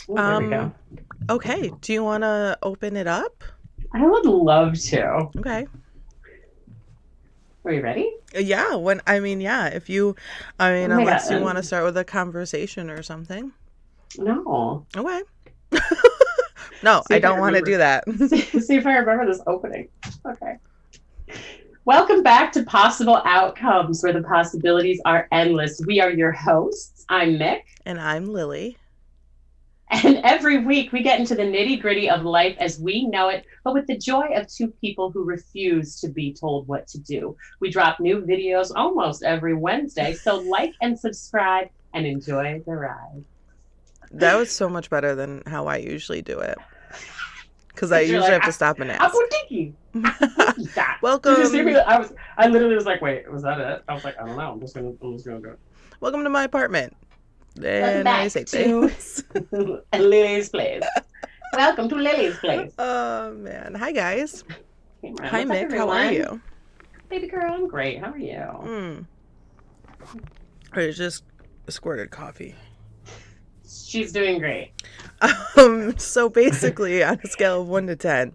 Oh, there we go. Okay. Do you want to open it up? I would love to. Okay. Are you ready? Yeah, yeah, if you, Oh my unless you god. want to start with a conversation or something. No. Okay. No, See I if I don't want to remember. do that. See if I remember this opening. Okay. Welcome back to Possible Outcomes, where the possibilities are endless. We are your hosts. I'm Mick. And I'm Lily. And every week we get into the nitty gritty of life as we know it, but with the joy of two people who refuse to be told what to do. We drop new videos almost every Wednesday, so like and subscribe and enjoy the ride. That was so much better than how I usually do it. Because I Because you're usually like, have to stop and ask. Apotiki. Apotiki. Did you see me? Welcome. I literally was like, wait, was that it? I was like, I don't know. I'm just gonna do it. Welcome to my apartment. Welcome And I back say to things. Lily's place. Welcome to Lily's place. Oh, man. Hi, guys. Hey, man, Hi, what's up, Mick. How are everyone? you? Baby girl, I'm great. How are you? Mm. I just squirted coffee. She's doing great. So basically, on a scale of 1 to 10,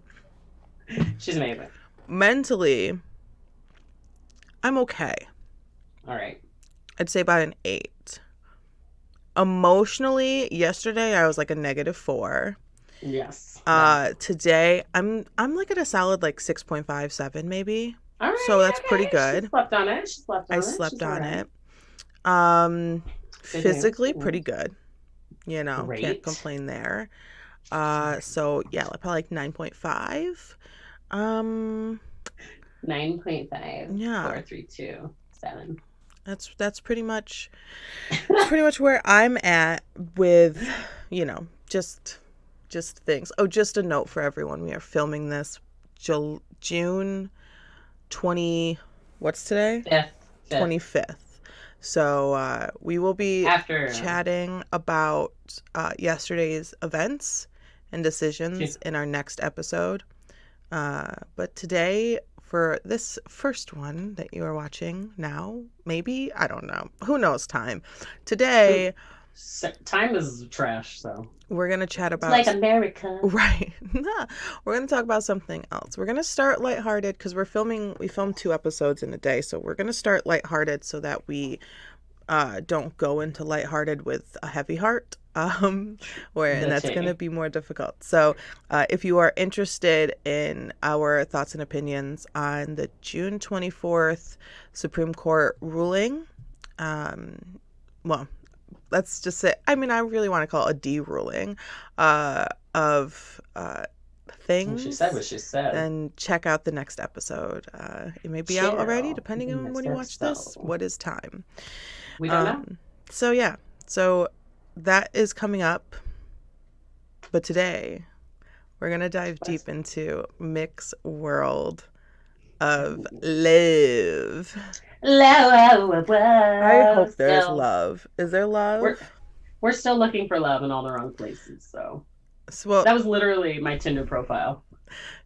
She's amazing. mentally, I'm okay. All right. I'd say about an 8. Emotionally, yesterday I was like a -4. Yes. Yeah. Today I'm like at a solid like 6.57 maybe. All So right. that's pretty Okay. She good. slept on it. She slept I on it. slept She's all on right. it. Um, Good news. physically Good pretty news. good. Can't Great. complain there. So yeah, like probably like 9.5. Um, 9.5, yeah, 4, 3, 2, 7. that's pretty much where I'm at with, just things. Oh, just a note for everyone. We are filming this June 20, what's today? Fifth. Fifth. 25th. So we will be After. chatting about yesterday's events and She, decisions in our next episode. But today, for this first one that you are watching now, maybe, I don't know. Who knows time? Today, time is trash, so. we're going to chat It's like about. America. Right. We're going to talk about something else. We're going to start lighthearted because we filmed 2 episodes in a day. So we're going to start lighthearted so that we don't go into lighthearted with a heavy heart. And The that's going to tea. be more difficult. So, if you are interested in our thoughts and opinions on the June 24th Supreme Court ruling, well, let's just say, I really want to call it a de-ruling of Well, she said what things, she said. then check out the next episode. It may be out already, Chill. depending The on when next you watch this. episode. What is time? We don't know. Um, so yeah, so that is coming up. But today we're gonna dive But deep into Mick's world of love. I hope there's still love. Is there we're love? we're still looking for love in all the wrong places. So So, well, that was literally my Tinder profile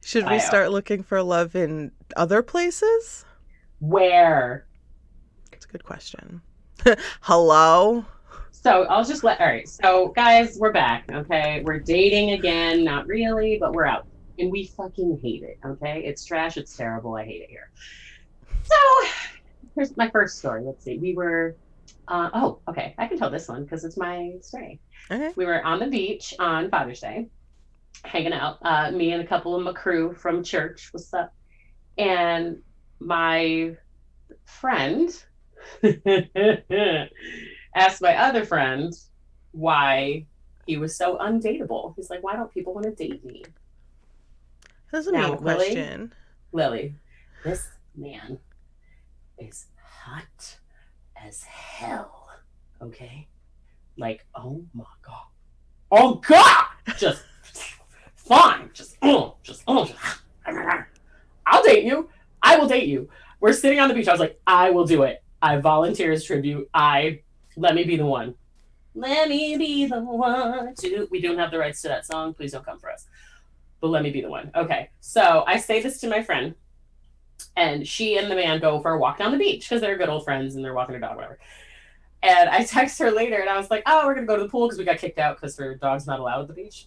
should we bio. start looking for love in other places? Where? That's a good question. Hello? So I'll just let. All right. So guys, we're back. Okay, we're dating again. Not really, but we're out, and we fucking hate it. Okay, it's trash. It's terrible. I hate it here. So here's my first story. Let's see. We were. Oh, okay. I can tell this one because it's my story. Okay. We were on the beach on Father's Day, hanging out. Me and a couple of my crew from church. What's up? And my friend asked my other friend why he was so undateable. He's like, why don't people want to date me? That's a mean Now, question. Lily, this man is hot as hell. Okay? Like, oh my God. Oh God! Just fine. I'll date you. I will date you. We're sitting on the beach. I was like, I will do it. I volunteer as tribute. Let me be the one. Let me be the one to. We don't have the rights to that song. Please don't come for us. But let me be the one. Okay. So I say this to my friend, and she and the man go for a walk down the beach because they're good old friends and they're walking their dog, whatever. And I text her later, and I was like, "Oh, we're gonna go to the pool because we got kicked out because her dog's not allowed at the beach."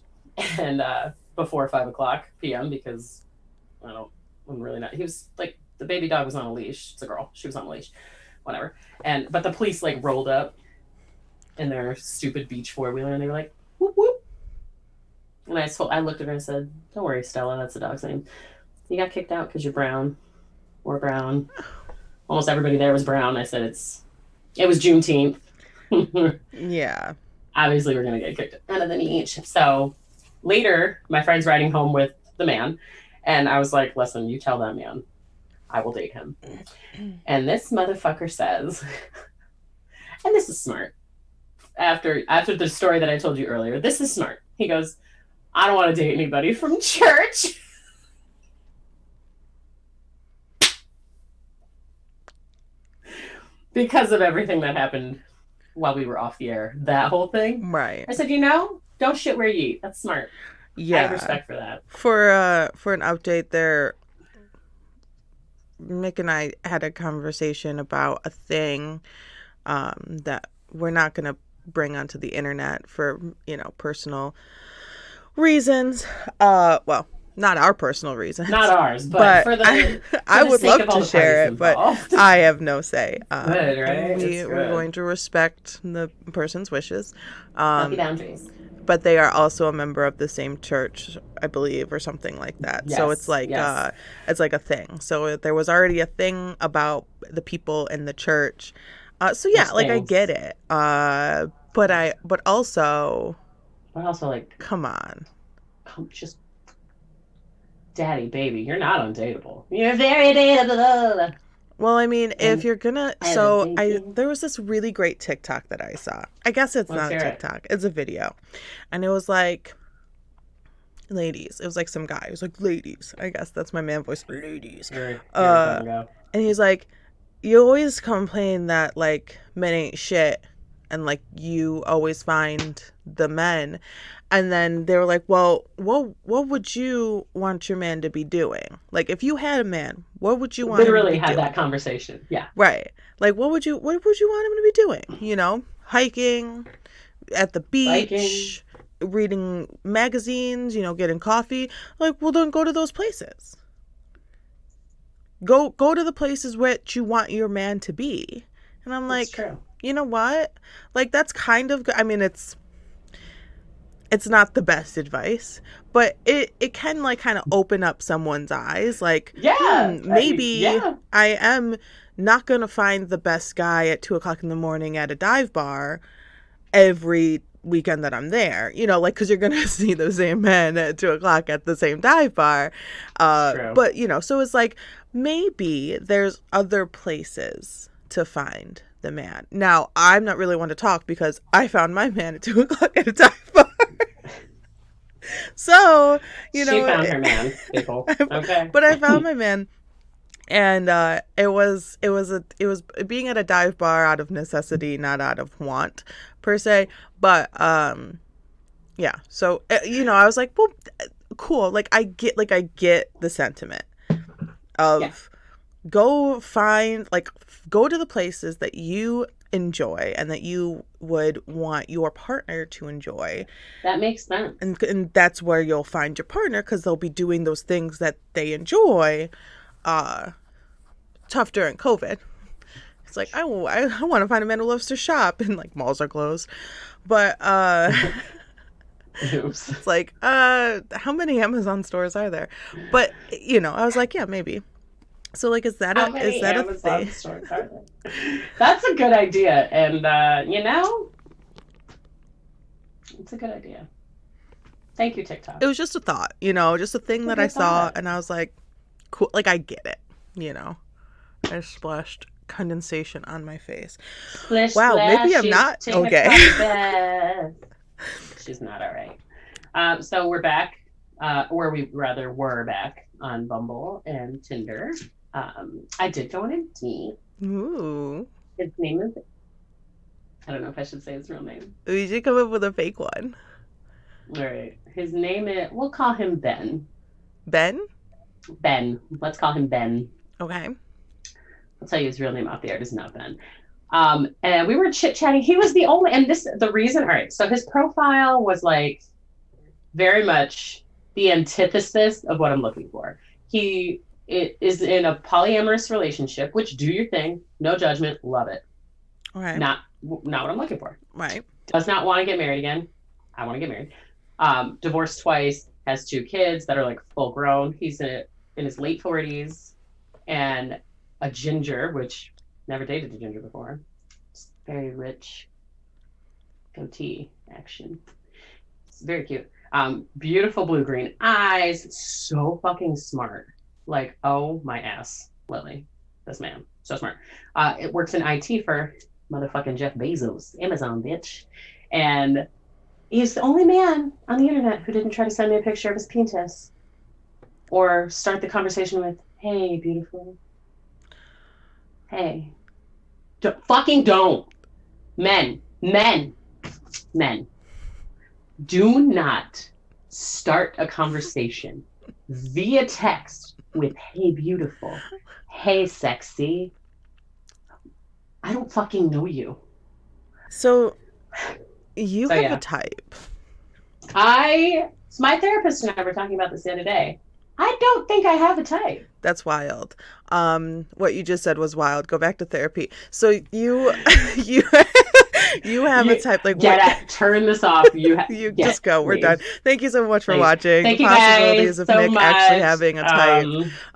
And before 5 o'clock p.m. because I don't, I'm really not. He was like the baby dog was on a leash. It's a girl. She was on a leash, whatever. And but the police like rolled up in their stupid beach 4-wheeler, and they were like, "Whoop whoop." And I looked at her and said, "Don't worry, Stella. That's the dog's name. You got kicked out because you're brown. We're brown. Almost everybody there was brown." I said, it was Juneteenth. Yeah. Obviously, we're gonna get kicked out of the beach. So later, my friend's riding home with the man, and I was like, "Listen, you tell that man, I will date him." And this motherfucker says, and this is smart. After the story that I told you earlier, this is smart. He goes, "I don't want to date anybody from church." Because of everything that happened while we were off the air, that whole thing. Right. I said, don't shit where you eat. That's smart. Yeah. I have respect for that. For an update there, Mick and I had a conversation about a thing that we're not going to bring onto the internet for, personal reasons. Well, not our personal reasons. Not ours, but for the I would love to share it, but I have no say. Good, right? We're going to respect the person's wishes. Healthy boundaries. But they are also a member of the same church, I believe, or something like that. Yes, so it's like it's like a thing. So there was already a thing about the people in the church. So yeah, like I get it. But also like, come on. Just daddy, baby, you're not undateable. You're very dateable. Well, I mean, if you're gonna, there was this really great TikTok that I saw. I guess it's not a TikTok. It's a video. And it was like, ladies. It was like some guy. It was like, ladies. I guess that's my man voice. Ladies. And he's like, you always complain that, like, men ain't shit. And, like, you always find the men. And then they were like, well, what would you want your man to be doing? Like, if you had a man, what would you want him to be doing? Literally had that conversation. Yeah. Right. Like, what would you want him to be doing? Hiking, at the beach, reading magazines, getting coffee. Like, well, then go to those places. Go to the places which you want your man to be. And I'm like, true. You know what? Like, that's kind of, I mean, it's not the best advice, but it can, like, kind of open up someone's eyes. Like, maybe I am not going to find the best guy at 2:00 in the morning at a dive bar every weekend that I'm there, like, because you're going to see the same men at 2:00 at the same dive bar. But, so it's like, maybe there's other places to find the man. Now, I'm not really one to talk because I found my man at 2:00 at a dive bar. So, she found her man, people. Okay. But I found my man, and it was being at a dive bar out of necessity, not out of want per se. But yeah. So I was like, well, cool. Like I get the sentiment of go to the places that you enjoy and that you would want your partner to enjoy. That makes sense. And that's where you'll find your partner, because they'll be doing those things that they enjoy. Tough during COVID. It's like, I want to find a man who loves to shop, and like malls are closed. But Oops. It's like, how many Amazon stores are there? But I was like, yeah, maybe. So, like, is that a thing? That's a good idea, and it's a good idea. Thank you, TikTok. It was just a thought, just a thing that I saw, and I was like, cool. Like, I get it, I splashed condensation on my face. Splish, wow, splash, maybe I'm not okay. She's not all right. So we're back, or we rather were back on Bumble and Tinder. I did go on a date. Ooh. His name is, I don't know if I should say his real name. We should come up with a fake one. All right. His name is, we'll call him Ben. Ben? Ben. Let's call him Ben. Okay. I'll tell you his real name off the air. It is not Ben. And we were chit-chatting. He was the only, and the reason, all right, so his profile was like very much the antithesis of what I'm looking for. He is in a polyamorous relationship, which do your thing, no judgment, love it. Okay. Not what I'm looking for. Right. Does not want to get married again. I want to get married. Divorced twice, has 2 kids that are like full grown. He's in his late 40s and a ginger, which never dated a ginger before. It's very rich goatee action. It's very cute. Beautiful blue green eyes, so fucking smart. Like, oh my ass, Lily, this man, so smart. It works in IT for motherfucking Jeff Bezos, Amazon bitch, and he's the only man on the internet who didn't try to send me a picture of his penis or start the conversation with, "Hey, beautiful. Hey, fucking don't, men, do not start a conversation via text with, hey, beautiful, hey, sexy. I don't fucking know you." So you have a type. My therapist and I were talking about this the other day. I don't think I have a type. That's wild. What you just said was wild. Go back to therapy. So you you have a type, like, turn this off. You just go. We're done. Thank you so much for watching. Thank the you possibilities guys of so Mick much. actually having a type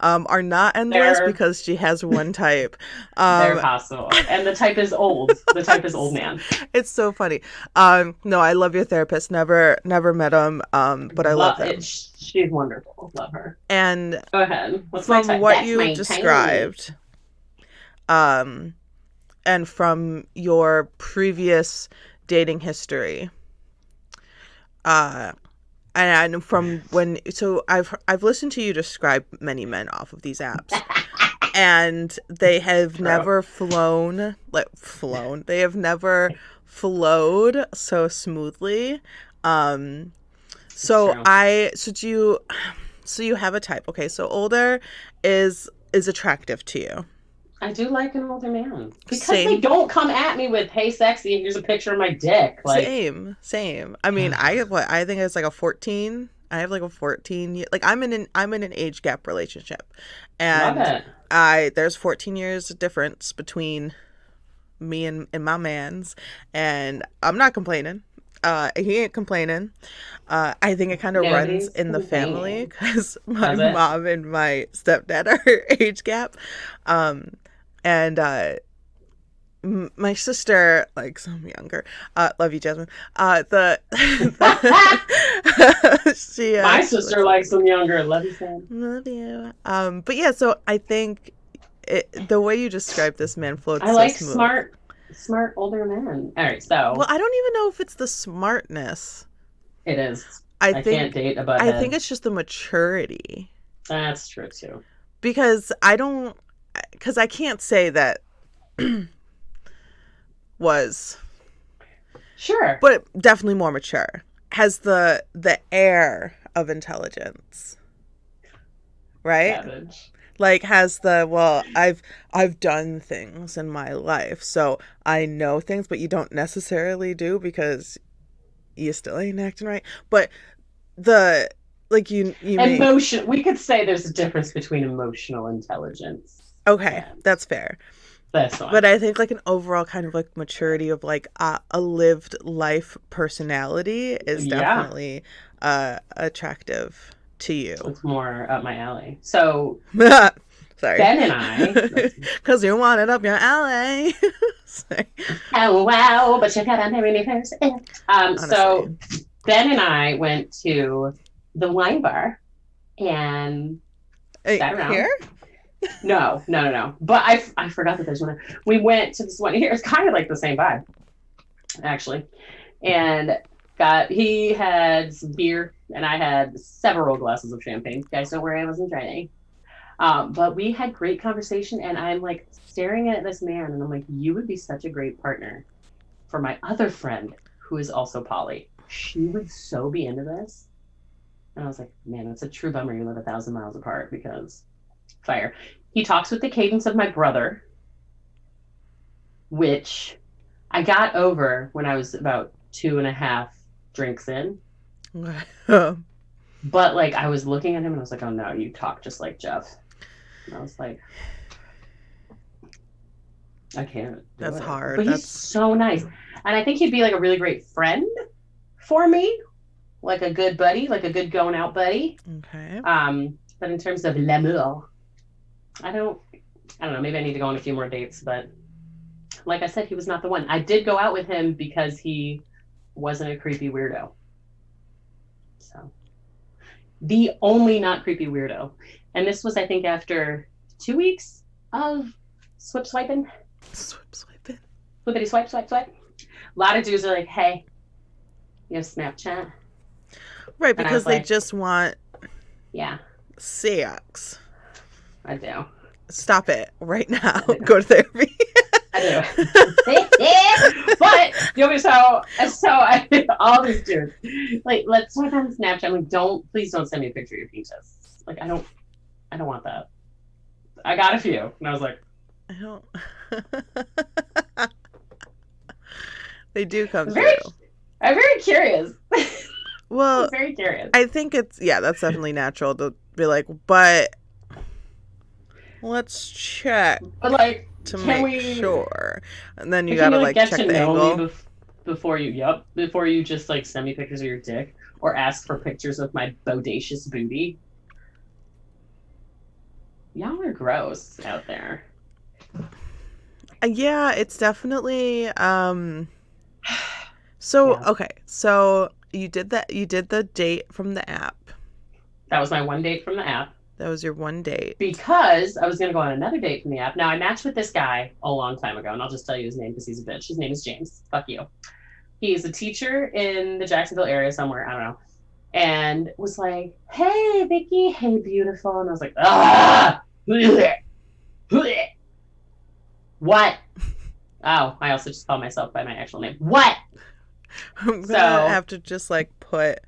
are not endless because she has one type. They're possible. And the type is old. The type is old man. It's so funny. No, I love your therapist. Never met him. But I love them. She's wonderful. Love her. And go ahead. What's from my type? what you described, and from your previous dating history, and from when, so I've listened to you describe many men off of these apps, and they have never flown. They have never flowed so smoothly. So you have a type. Okay, so older is attractive to you. I do like an older man because they don't come at me with, "Hey, sexy, here's a picture of my dick." Like, same. I mean, I think it's like a 14. I have like a 14 year, like I'm in an age gap relationship, and there's 14 years difference between me and my man's, and I'm not complaining. He ain't complaining. I think it kind of runs in the family because my mom and my stepdad are age gap. And my sister, like, some younger, love you, Jasmine. My sister likes some younger. Love you, Sam. Love you. But yeah, so I think the way you describe this man floats. I like smart older men. All right, so. Well, I don't even know if it's the smartness. It is. I can't date a butthead. I think it's just the maturity. That's true too. Because I can't say that was sure, but definitely more mature. Has the air of intelligence, right? Savage. Like, has I've done things in my life, so I know things, but you don't necessarily do because you still ain't acting right. But you emotion. We could say there's a difference between emotional intelligence. Okay, that's fair. That's fine. But I think like an overall kind of like maturity of like a lived life personality is definitely attractive to you. It's more up my alley. So sorry, Ben and I, because you want it up your alley. Oh wow! But you gotta marry me first. So Ben and I went to the wine bar and sat around. Here? No. But I forgot that there's one. We went to this one here. It's kind of like the same vibe, actually. And he had some beer, and I had several glasses of champagne. Guys, don't worry, I wasn't drinking. But we had great conversation, and I'm like staring at this man, and I'm like, you would be such a great partner for my other friend who is also poly. She would so be into this. And I was like, man, it's a true bummer you live 1,000 miles apart because fire. He talks with the cadence of my brother. which I got over when I was about 2.5 drinks in. But like I was looking at him and I was like, oh no, you talk just like Jeff. And I was like, I can't do That's it. hard. But he's so nice. And I think he'd be like a really great friend for me. Like a good buddy, like a good going out buddy. Okay. But in terms of l'amour, I don't know, maybe I need to go on a few more dates, but like I said, he was not the one. I did go out with him because he wasn't a creepy weirdo. So the only not creepy weirdo. And this was, I think, after 2 weeks of swiping. Flippity swipe. A lot of dudes are like, hey, you have Snapchat? Right, because they just want sex. I do. Stop it right now. Go to therapy. I do. But you know, so I all these dudes like, let's swipe on Snapchat. I'm like, please don't send me a picture of your penis. Like I don't want that. I got a few, and I was like, I don't. They do come through. I'm very curious. Well, I'm very curious. I think that's definitely natural to be like, but let's check. But like, to make sure, and then you gotta like get check to the know angle me before you just like send me pictures of your dick or ask for pictures of my bodacious booty. Y'all are gross out there. Yeah, it's definitely okay, so you did the date from the app. That was my one date from the app. That was your one date. Because I was going to go on another date from the app. Now, I matched with this guy a long time ago, and I'll just tell you his name because he's a bitch. His name is James. Fuck you. He's a teacher in the Jacksonville area somewhere. I don't know. And was like, hey, Vicky. Hey, beautiful. And I was like, ah! What? Oh, I also just called myself by my actual name. What? I'm gonna have to just like put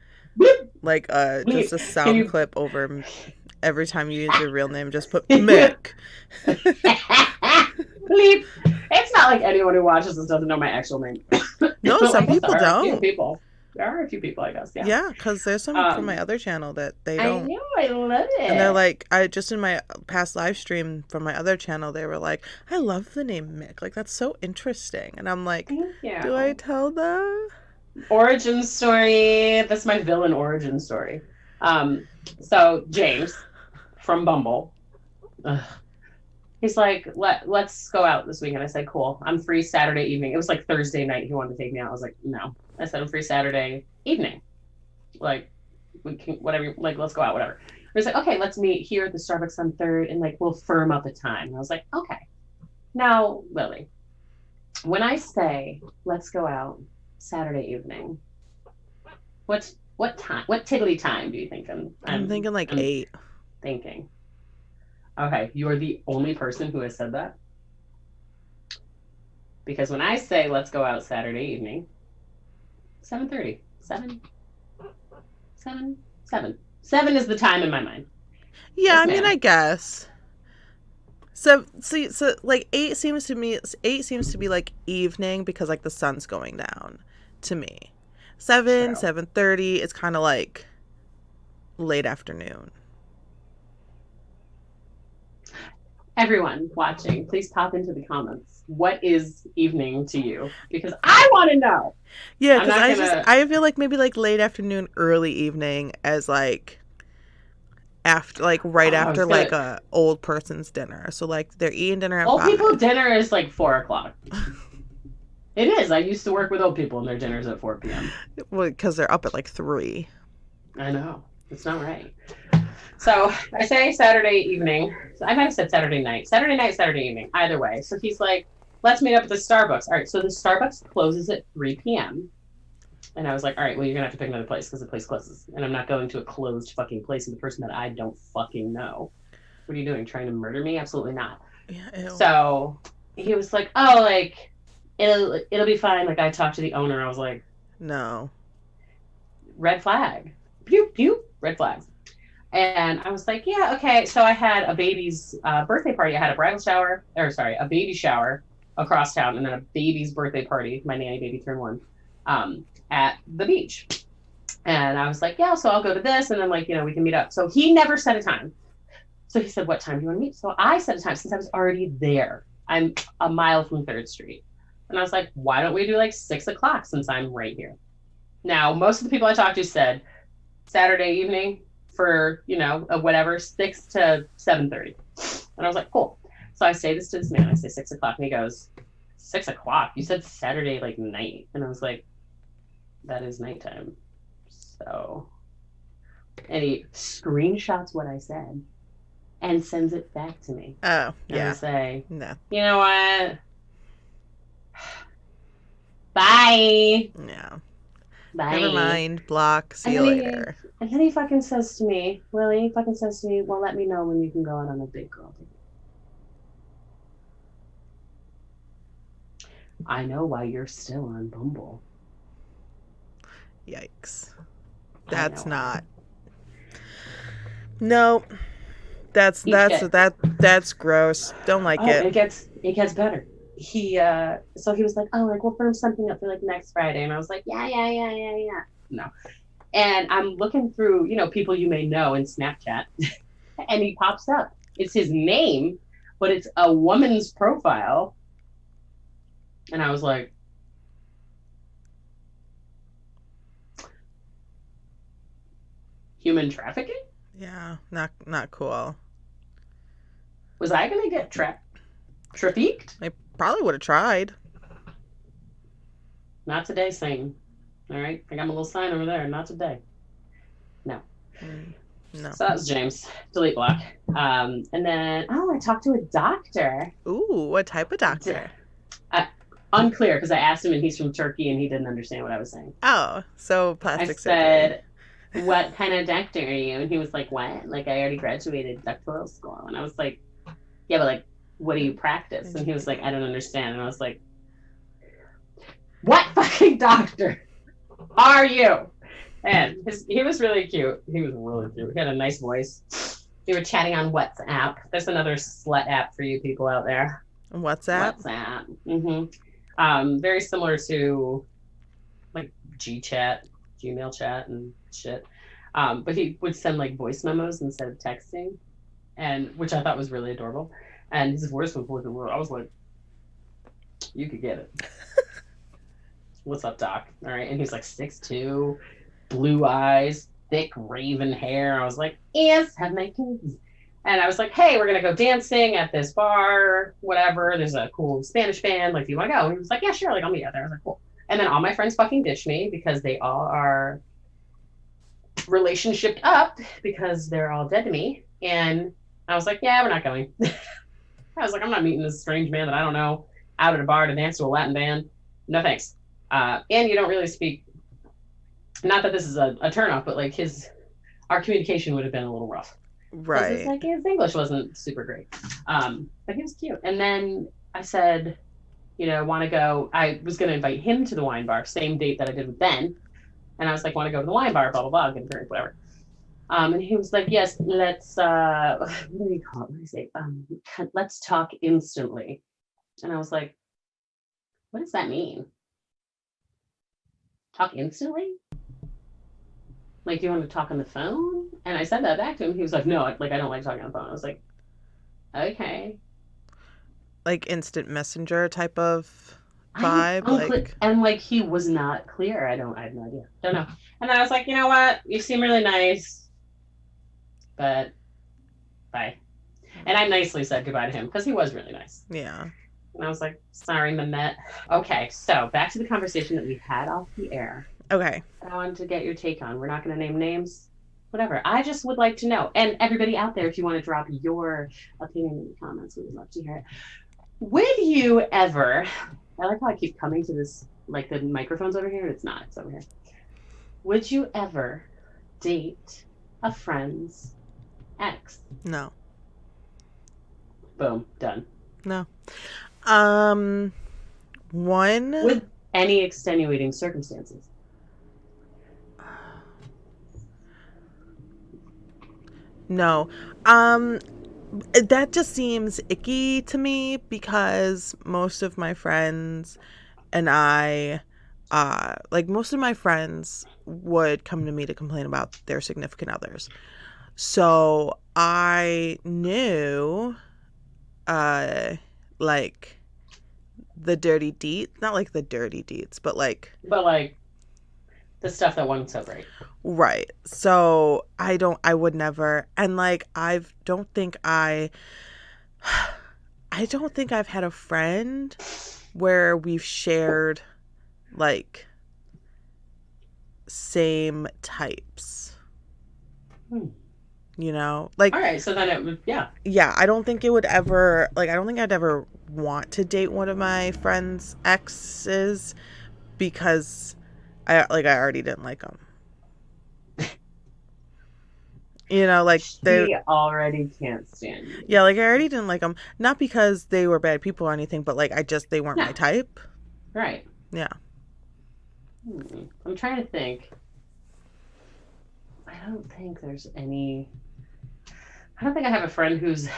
like just a sound clip over every time you use your real name. Just put Mick. Bleep. It's not like anyone who watches this doesn't know my actual name. No, some people don't. There are a few people, I guess. Yeah. Yeah, because there's some from my other channel that they don't. I know, I love it. And they're like, I just in my past live stream from my other channel, they were like, I love the name Mick. Like that's so interesting. And I'm like, do I tell them? Origin story. That's my villain origin story. So James from Bumble, he's like, let's go out this weekend. I said, cool. I'm free Saturday evening. It was like Thursday night. He wanted to take me out. I was like, no. I said, I'm free Saturday evening. Like, we can, whatever, like, let's go out, whatever. He's like, okay, let's meet here at the Starbucks on 3rd and like, we'll firm up a time. And I was like, okay. Now, Lily, when I say, let's go out Saturday evening, what time, what tiddly time do you think I'm thinking like 8. Thinking. Okay, you are the only person who has said that. Because when I say let's go out Saturday evening, 7:30. 7 is the time in my mind. Yeah, I mean, I guess. So like 8 seems to be like evening because like the sun's going down to me. 7:30 is kind of like late afternoon. Everyone watching, please pop into the comments. What is evening to you? Because I want to know. Yeah, because I feel like maybe like late afternoon, early evening as like after like right after like a old person's dinner. So like they're eating dinner at 5. Old people dinner is like 4:00. It is. I used to work with old people and their dinner's at 4 p.m. Well, because they're up at like 3. I know. It's not right. So I say Saturday evening. I might have said Saturday night. Saturday night, Saturday evening. Either way. So he's like, let's meet up at the Starbucks. All right. So the Starbucks closes at 3 p.m. And I was like, all right, well, you're going to have to pick another place because the place closes. And I'm not going to a closed fucking place with a person that I don't fucking know. What are you doing? Trying to murder me? Absolutely not. Yeah, so he was like, oh, like, it'll be fine. Like, I talked to the owner. I was like, no. Red flag. Pew, pew. Red flags. And I was like, yeah, okay. So I had a baby's birthday party. I had a baby shower across town, and then a baby's birthday party. My nanny baby turned 1 at the beach. And I was like, yeah, so I'll go to this, and then like, we can meet up. So he never set a time. So he said, what time do you want to meet? So I set a time since I was already there. I'm a mile from 3rd Street. And I was like, why don't we do like 6 o'clock since I'm right here? Now, most of the people I talked to said Saturday evening for, whatever, 6 to 7:30. And I was like, cool. So I say this to this man. I say 6 o'clock. And he goes, 6 o'clock? You said Saturday, like night. And I was like, that is nighttime. So, and he screenshots what I said and sends it back to me. Oh, yeah. And I say, No. you know what? Bye. Yeah. Bye. Never mind. Block. See you later. And then he fucking says to me, Lily, well, let me know when you can go out on a big girl date. I know why you're still on Bumble. Yikes. That's not. No. That's gross. Don't like it. It gets better. So he was like, oh, like we'll firm something up for like next Friday. And I was like, yeah. No. And I'm looking through, people you may know in Snapchat, and he pops up. It's his name, but it's a woman's profile. And I was like, human trafficking? Yeah, not cool. Was I gonna get trafficked? I probably would have tried. Not today, Satan. All right, I got my little sign over there. Not today. No. No. So that was James. Delete block. And then I talked to a doctor. Ooh, what type of doctor? Unclear, because I asked him and he's from Turkey and he didn't understand what I was saying. Oh, so plastic surgery. I said, what kind of doctor are you? And he was like, what? Like, I already graduated doctoral school. And I was like, yeah, but like, what do you practice? And he was like, I don't understand. And I was like, what fucking doctor are you? And he was really cute. He was really cute. He had a nice voice. We were chatting on WhatsApp. There's another slut app for you people out there. WhatsApp? WhatsApp. Mm-hmm. Very similar to like Gmail chat and shit. But he would send like voice memos instead of texting, and which I thought was really adorable. And his voice was working well. I was like, you could get it. What's up, Doc? All right. And he's like 6'2", blue eyes, thick raven hair. I was like, yes, have my kids. And I was like, hey, we're going to go dancing at this bar, whatever. There's a cool Spanish band. Like, do you want to go? And he was like, yeah, sure. Like, I'll meet you out there. I was like, cool. And then all my friends fucking ditched me because they all are relationshiped up because they're all dead to me. And I was like, yeah, we're not going. I was like, I'm not meeting this strange man that I don't know out at a bar to dance to a Latin band. No thanks. And you don't really speak. Not that this is a turnoff, but like our communication would have been a little rough. Right. It's like his English wasn't super great. But he was cute. And then I said, want to go. I was going to invite him to the wine bar, same date that I did with Ben. And I was like, want to go to the wine bar, blah, blah, blah, get a drink, whatever. And he was like, yes, let's, what do you call it? What do you say? Let's talk instantly. And I was like, what does that mean? Talk instantly? Like, do you want to talk on the phone? And I said that back to him. He was like, no, like, I don't like talking on the phone. I was like, okay. Like instant messenger type of vibe? And like, he was not clear. I have no idea. Don't know. And then I was like, you know what? You seem really nice, but bye. And I nicely said goodbye to him because he was really nice. Yeah. And I was like, sorry, Mehmet. Okay, so back to the conversation that we had off the air. Okay. I wanted to get your take on. We're not going to name names. Whatever. I just would like to know. And everybody out there, if you want to drop your opinion in the comments, we would love to hear it. Would you ever, I like how I keep coming to this, like the microphone's over here. It's not. It's over here. Would you ever date a friend's ex? No. Boom. Done. No. One. With any extenuating circumstances. No. That just seems icky to me because most of my friends and I, like most of my friends would come to me to complain about their significant others. So I knew, uh, like the dirty deeds, not like the dirty deeds, but like, But like the stuff that wasn't so great. right. So I would never, and like, I don't think I've had a friend where we've shared like same types, Hmm. like, All right, so then it would, yeah. yeah, I don't think it would ever, like, I don't think I'd ever want to date one of my friends' exes because I already didn't like them. Like they're, He already can't stand you. yeah, like I already didn't like them, not because they were bad people or anything, but like they weren't No, my type. right. Yeah. I'm trying to think. I don't think there's any. I don't think I have a friend whose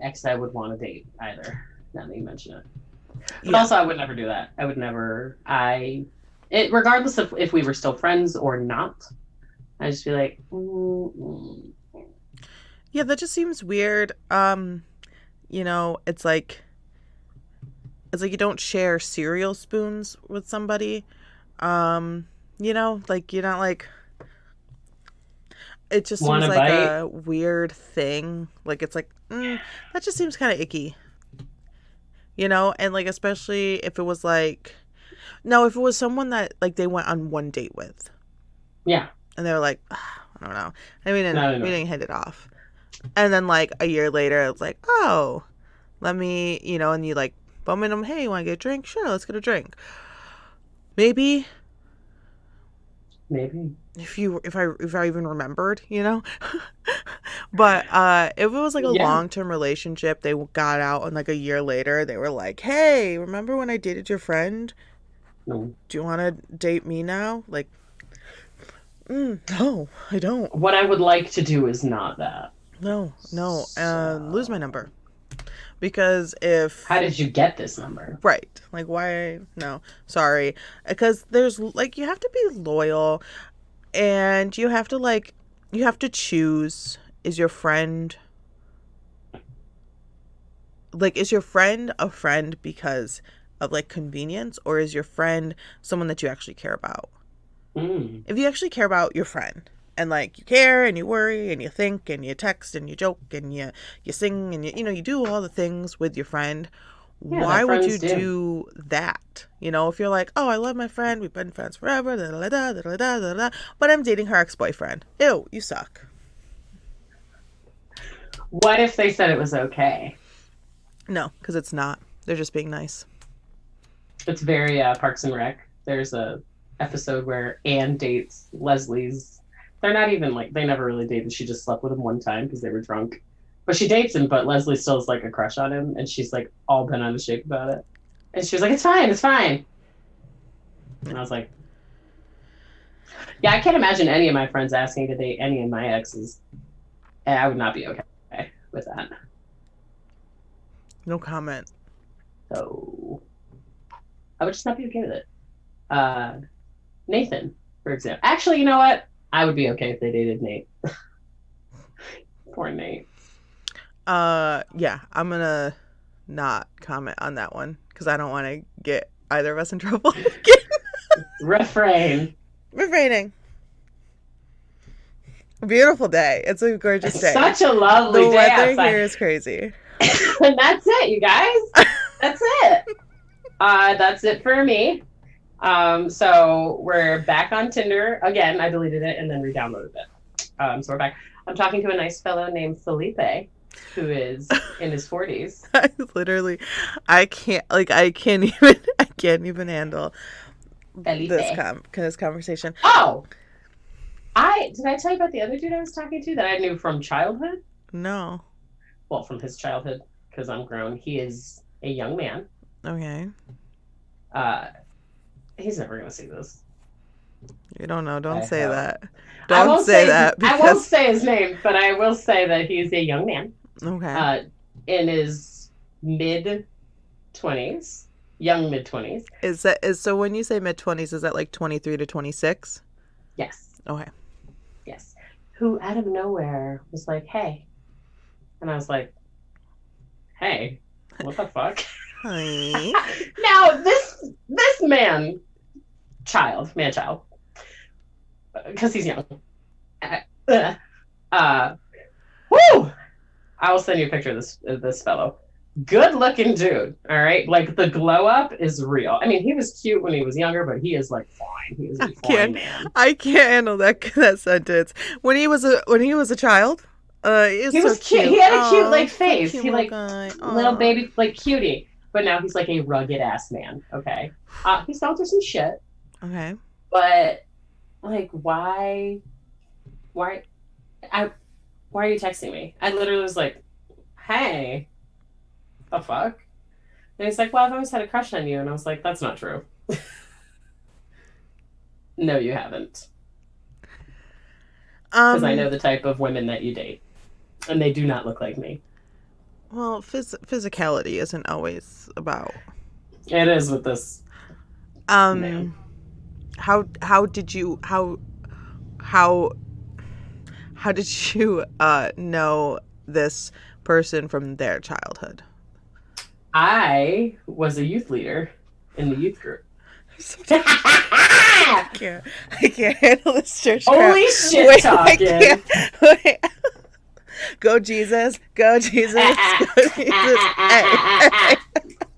ex I would want to date either. Now that you mention it, but Yeah. also I would never do that. I would never. Regardless of if we were still friends or not, I'd just be like, Yeah, that just seems weird. It's like you don't share cereal spoons with somebody. Like you're not like, it just want seems to like bite? a weird thing. Like it's like, that just seems kind of icky. And like especially if it was like, no, if it was someone that like they went on one date with. Yeah. And they were like, I don't know. And we didn't hit it off. And then like a year later, it's like, oh, let me, and you like bum in them. Hey, you want to get a drink? Sure, let's get a drink. Maybe if I even remembered, but if it was like a long-term relationship, they got out and like a year later they were like, hey, remember when I dated your friend? No. Do you want to date me now? Like, no, I don't. What I would like to do is not that. No. Lose my number. Because if... How did you get this number? Right. Like, why? No. Sorry. Because there's, like, you have to be loyal. And you have to choose, is your friend... Like, is your friend a friend because of, like, convenience? Or is your friend someone that you actually care about? If you actually care about your friend... And like you care and you worry and you think and you text and you joke and you sing and you do all the things with your friend. Yeah, why would you do that? If you're like, oh, I love my friend, we've been friends forever, but I'm dating her ex-boyfriend. Ew, you suck. What if they said it was okay? No, because it's not. They're just being nice. It's very Parks and Rec. There's a episode where Anne dates Leslie's. They're not even like, they never really dated. She just slept with him one time because they were drunk. But she dates him, but Leslie still has like a crush on him. And she's like all bent out of shape about it. And she was like, it's fine. And I was like, yeah, I can't imagine any of my friends asking to date any of my exes. And I would not be okay with that. No comment. So I would just not be okay with it. Nathan, for example. Actually, you know what? I would be okay if they dated Nate. Poor Nate. Yeah, I'm gonna not comment on that one because I don't want to get either of us in trouble again. Refraining. Beautiful day. It's a gorgeous day. Such a lovely day. The weather here is crazy. And that's it, you guys. That's it. That's it for me. So we're back on Tinder again. I deleted it and then re-downloaded it. So we're back. I'm talking to a nice fellow named Felipe, who is in his 40s. I can't even handle Felipe. this conversation. Oh, did I tell you about the other dude I was talking to that I knew from childhood? No. Well, from his childhood, because I'm grown. He is a young man. Okay. He's never going to see this. You don't know. Don't say that. I won't say his name, but I will say that he's a young man. Okay. in his mid 20s, young mid 20s. Is so when you say mid-20s, is that like 23 to 26? Yes, Okay. yes. Who out of nowhere was like, "Hey," and I was like, "Hey, what the fuck?" Hi. Now this child, because he's young. Uh, whoo! I will send you a picture of this fellow. Good looking dude. All right. Like the glow up is real. I mean, he was cute when he was younger, but he is like fine. He is I a fine can't man. I can't handle that sentence. When he was a child, he was He so was cute. He cute. had a cute Oh, like so face. cute He little like guy. little Oh. baby like cutie. But now he's like a rugged ass man. Okay. He's gone through some shit. Okay. But like why I why are you texting me? I literally was like, hey, the fuck? And he's like, well, I've always had a crush on you. And I was like, that's not true. No, you haven't. Because I know Um the type of women that you date. And they do not look like me. well, physicality isn't always about. It is with this man. Um how did you how how did you know this person from their childhood? I was a youth leader in the youth group. I can't. I can't handle this church crap. Holy shit Wait, I talking. can't. Wait. Go Jesus. Go Jesus. Go Jesus. Hey.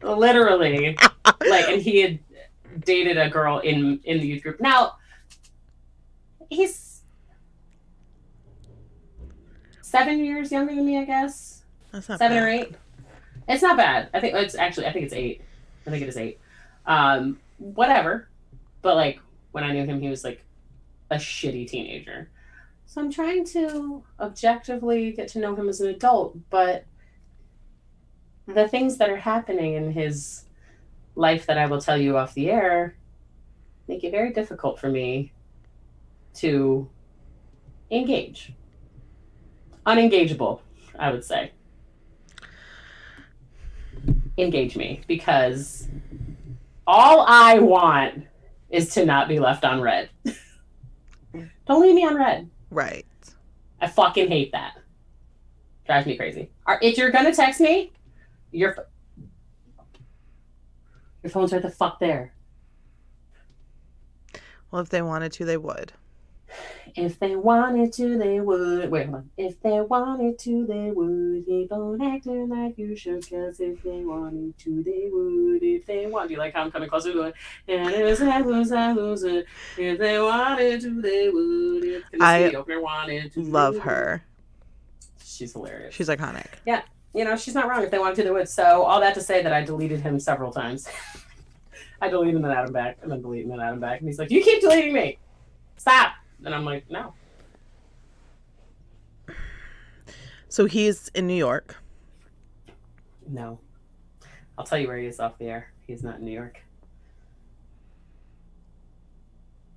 Literally. Like, and he had dated a girl in the youth group. Now, he's 7 years younger than me, I guess. That's not 7 or bad. 8. It's not bad. I think it's 8. I think it is 8. Whatever. But like when I knew him, he was like a shitty teenager. So I'm trying to objectively get to know him as an adult, but the things that are happening in his life that I will tell you off the air make it very difficult for me to engage. Unengageable, I would say. Engage me, because all I want is to not be left on red. Don't leave me on red. Right. I fucking hate that. Drives me crazy. If you're gonna text me, your phone's right the fuck there. Well, if they wanted to, they would. If they wanted to, they would. Wait, hold on. If they wanted to, they would. Keep on acting like you should, because if they wanted to, they would. If they want. Do you like how I'm coming closer to it? And if they wanted to, they would. If I the opener wanted to, love her. She's hilarious. She's iconic. Yeah. You know, she's not wrong. If they wanted to, they would. So, all that to say that I deleted him several times. I deleted him and add him back, and then delete him and add him back. And he's like, you keep deleting me. Stop. And I'm like, no. So he's in New York. No. I'll tell you where he is off the air. He's not in New York.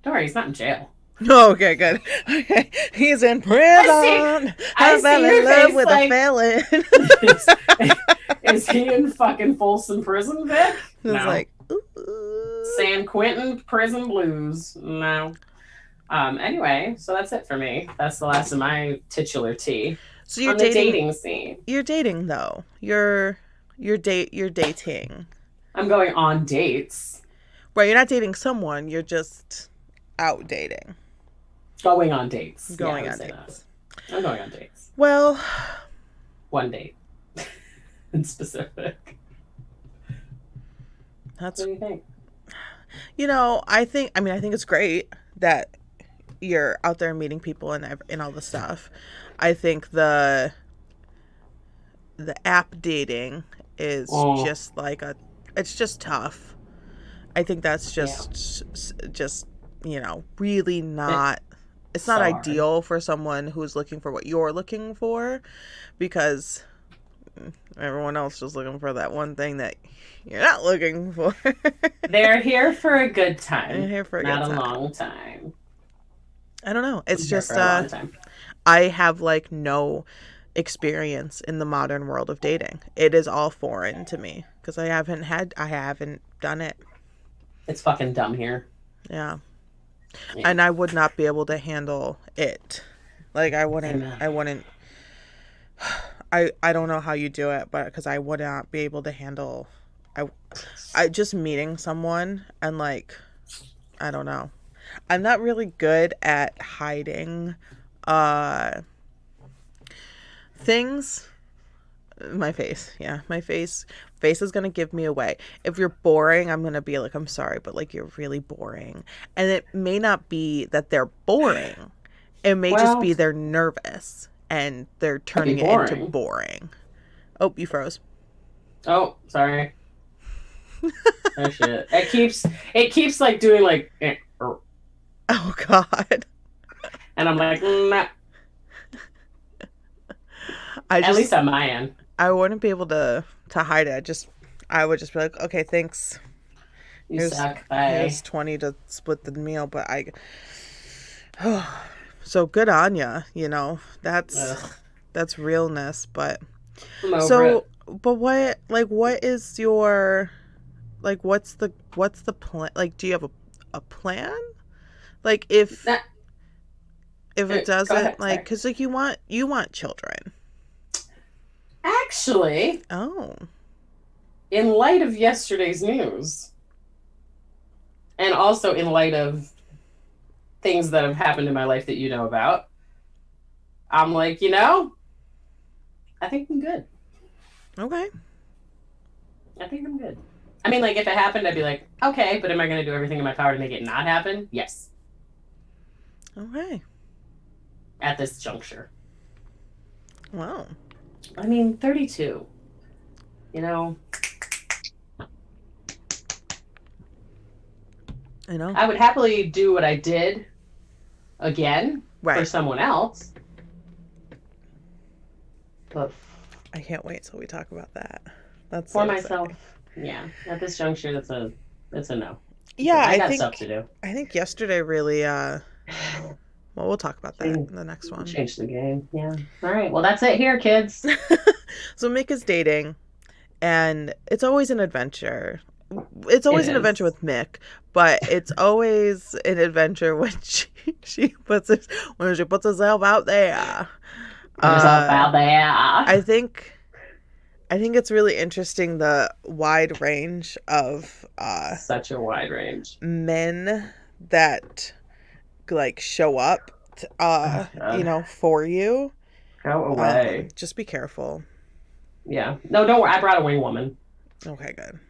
Don't worry, he's not in jail. Oh, okay, good. Okay. He's in prison. I fell in love with like, a felon. Is he in fucking Folsom Prison, Vic? No. It's like, San Quentin Prison Blues. No. Anyway, so that's it for me. That's the last of my titular tea. So you're on the dating scene. You're dating though. You're dating. I'm going on dates. Right, you're not dating someone, you're just out dating. Going on dates. Going on dates. I'm going on dates. Well, one date in specific. What do you think? You know, I think it's great that you're out there meeting people and all the stuff. I think the app dating is just like it's just tough. I think that's just you know, really not it's not ideal for someone who's looking for what you're looking for, because everyone else is looking for that one thing that you're not looking for. They're here for a good time. They're here for a good time. Not a long time. I don't know. It's just I have like no experience in the modern world of dating. It is all foreign to me because I haven't done it. It's fucking dumb here. Yeah. Yeah. And I would not be able to handle it. Like I wouldn't. Amen. I don't know how you do it, but because I would not be able to handle. I just meeting someone and like, I don't know. I'm not really good at hiding things. My face. Yeah, my face is going to give me away. If you're boring, I'm going to be like, I'm sorry, but like you're really boring. And it may not be that they're boring. It may just be they're nervous and they're turning it into boring. Oh, you froze. Oh, sorry. Oh shit. It keeps like doing like oh god. And I'm like, nah. At least on my end. I wouldn't be able to hide it. I would just be like, okay, thanks. You suck. Bye. Here's 20 to split the meal, but so good on ya, you know. That's realness, but but what is your what's the plan? Like, do you have a plan? Like if it doesn't because like you want children. Actually, in light of yesterday's news, and also in light of things that have happened in my life that you know about, I'm like, I think I'm good. Okay. I think I'm good. I mean, like, if it happened, I'd be like, okay, but am I going to do everything in my power to make it not happen? Yes. Okay. At this juncture. Wow. I mean, 32. I know. I would happily do what I did again for someone else. But I can't wait till we talk about that. That's for myself. Yeah. At this juncture, that's a no. Yeah, I got stuff to do. I think yesterday really well, we'll talk about that in the next one. Change the game. Yeah. All right. Well, that's it here, kids. So Mick is dating, and it's always an adventure. It's always an adventure with Mick, but it's always an adventure when she puts herself out there. I think it's really interesting, the wide range of such a wide range men that like show up for you. Go away. Just be careful. Yeah. No, don't worry. I brought a wing woman. Okay, good.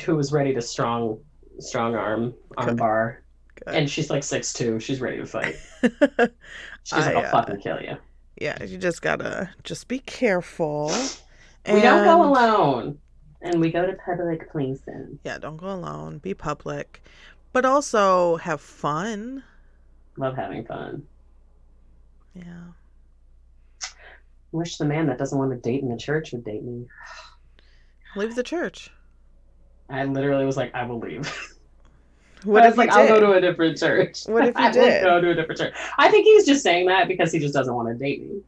Who was ready to strong arm bar. Good. And she's like 6'2". She's ready to fight. She's like, I'll fucking kill you. Yeah, you just gotta be careful. We don't go alone. And we go to public places. Yeah, don't go alone. Be public. But also have fun. Love having fun. Yeah. Wish the man that doesn't want to date in the church would date me. Leave the church. I literally was like, I will leave. What if I'll go to a different church. What if you did? Go to a different church. I think he's just saying that because he just doesn't want to date me.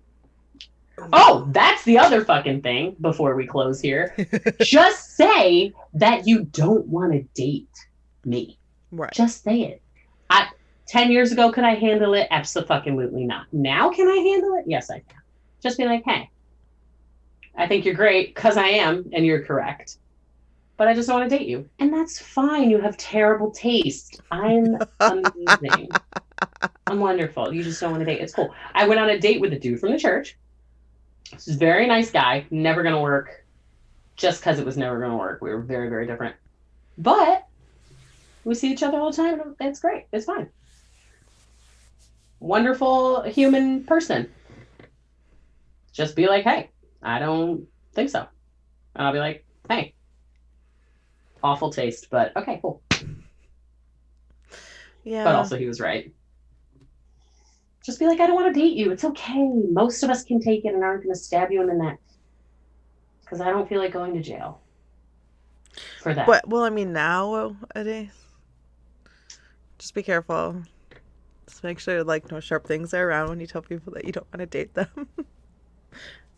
Oh, that's the other fucking thing before we close here. Just say that you don't want to date me. Right. Just say it. 10 years ago, could I handle it? Absolutely not. Now, can I handle it? Yes, I can. Just be like, hey, I think you're great because I am, and you're correct. But I just don't want to date you. And that's fine. You have terrible taste. I'm amazing. I'm wonderful. You just don't want to date. It's cool. I went on a date with a dude from the church. This is a very nice guy. Never going to work. Just because it was never going to work. We were very, very different. But we see each other all the time. It's great. It's fine. Wonderful human person. Just be like, hey, I don't think so. And I'll be like, hey. Awful taste, but okay, cool. Yeah. But also he was right. Just be like, I don't want to date you. It's okay. Most of us can take it and aren't going to stab you in the neck. Because I don't feel like going to jail for that. But, well, I mean, nowadays, just be careful. Just make sure, like, no sharp things are around when you tell people that you don't want to date them.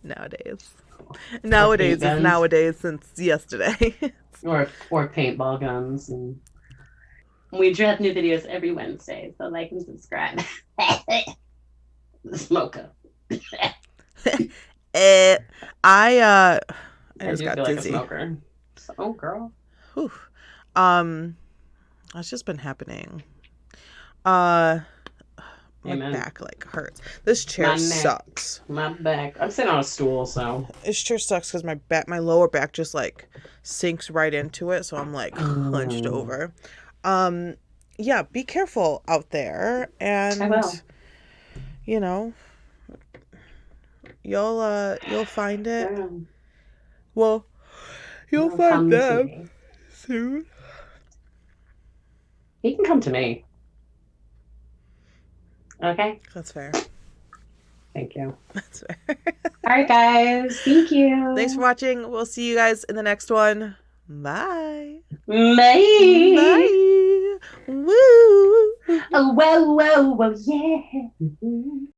Nowadays. Or Nowadays paint is guns. nowadays since yesterday. Or paintball guns. And we drop new videos every Wednesday, so like and subscribe. Smoker. I I I just do got feel like a dizzy. smoker. So, oh, girl. Whew. That's just been happening. Uh my Amen. back like hurts. This chair My neck, sucks. my back. I'm sitting on a stool, so. This chair sucks because my lower back just like sinks right into it, so I'm like hunched over. Yeah, be careful out there, I will. and you know, you'll find it. Well, you'll He'll find come to them me. soon. He can come to me. Okay? That's fair. Thank you. That's fair. All right, guys. Thank you. Thanks for watching. We'll see you guys in the next one. Bye. Bye. Bye. Woo. Oh, whoa, whoa, whoa, yeah.